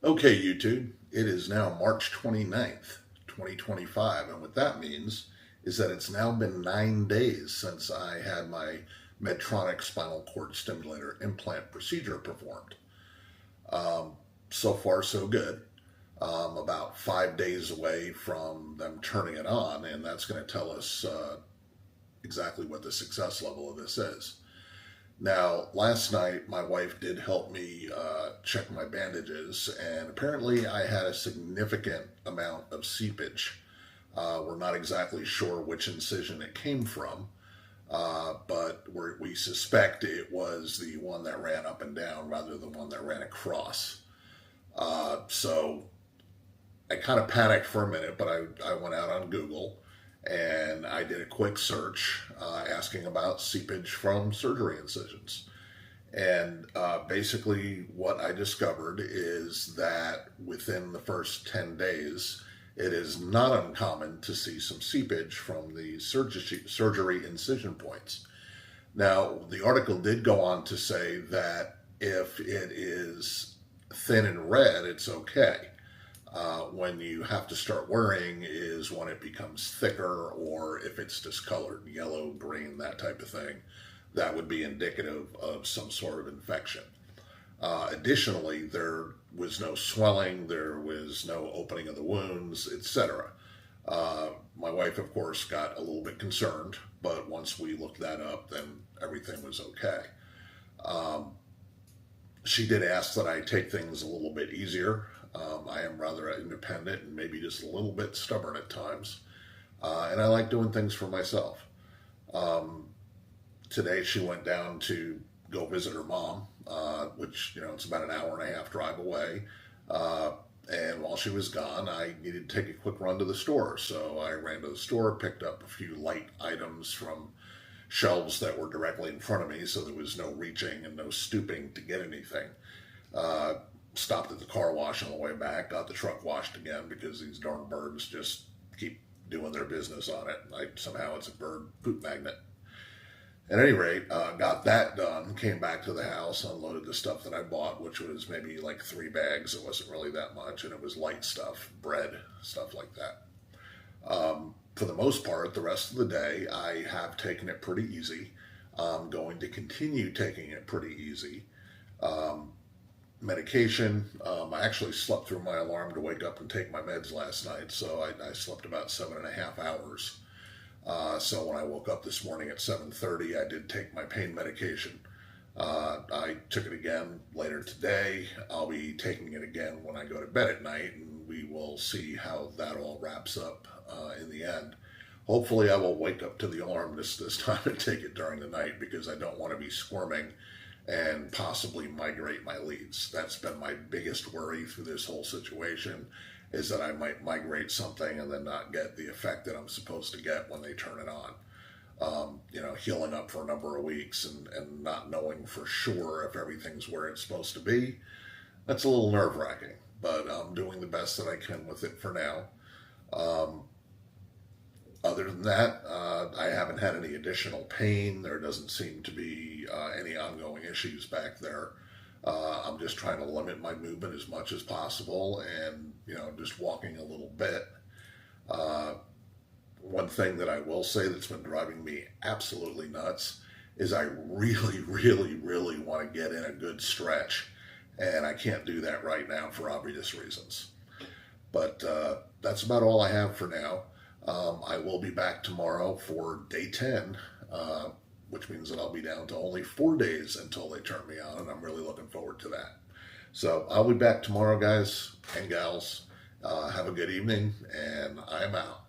Okay, YouTube, it is now March 29th, 2025, and what that means is that it's now been 9 days since I had my Medtronic spinal cord stimulator implant procedure performed. Um, so far, so good. About 5 days away from them turning it on, and that's going to tell us exactly what the success level of this is. Now, last night, my wife did help me check my bandages, and apparently I had a significant amount of seepage. We're not exactly sure which incision it came from, but we suspect it was the one that ran up and down rather than the one that ran across. So I kind of panicked for a minute, but I went out on Google and I did a quick search asking about seepage from surgery incisions. And basically, what I discovered is that within the first 10 days, it is not uncommon to see some seepage from the surgery incision points. Now, the article did go on to say that if it is thin and red, it's okay. When you have to start worrying is when it becomes thicker, or if it's discolored, yellow, green, that type of thing. That would be indicative of some sort of infection. Additionally, there was no swelling, there was no opening of the wounds, etc. My wife, of course, got a little bit concerned, but once we looked that up, then everything was okay. She did ask that I take things a little bit easier. I am rather independent and maybe just a little bit stubborn at times. And I like doing things for myself. Today she went down to go visit her mom, which, it's about an hour and a half drive away. And while she was gone, I needed to take a quick run to the store. So I ran to the store, picked up a few light items from shelves that were directly in front of me, so there was no reaching and no stooping to get anything. Stopped at the car wash on the way back, got the truck washed again because these darn birds just keep doing their business on it. Somehow it's a bird poop magnet. At any rate, got that done, came back to the house, unloaded the stuff that I bought, which was maybe like 3 bags. It wasn't really that much, and it was light stuff, bread, stuff like that. For the most part, the rest of the day, I have taken it pretty easy. I'm going to continue taking it pretty easy. Medication, I actually slept through my alarm to wake up and take my meds last night, so I slept about 7.5 hours. So when I woke up this morning at 7:30, I did take my pain medication. I took it again later today. I'll be taking it again when I go to bed at night, and we will see how that all wraps up in the end. Hopefully I will wake up to the alarm this time and take it during the night, because I don't want to be squirming and possibly migrate my leads. That's been my biggest worry through this whole situation, is that I might migrate something and then not get the effect that I'm supposed to get when they turn it on. Healing up for a number of weeks and not knowing for sure if everything's where it's supposed to be, that's a little nerve-wracking, but I'm doing the best that I can with it for now. Other than that, I haven't had any additional pain. There doesn't seem to be any ongoing issues back there. I'm just trying to limit my movement as much as possible, and just walking a little bit. One thing that I will say that's been driving me absolutely nuts is I really, really, really want to get in a good stretch, and I can't do that right now for obvious reasons. But that's about all I have for now. I will be back tomorrow for day 10, which means that I'll be down to only 4 days until they turn me on, and I'm really looking forward to that. So I'll be back tomorrow, guys and gals. Have a good evening, and I'm out.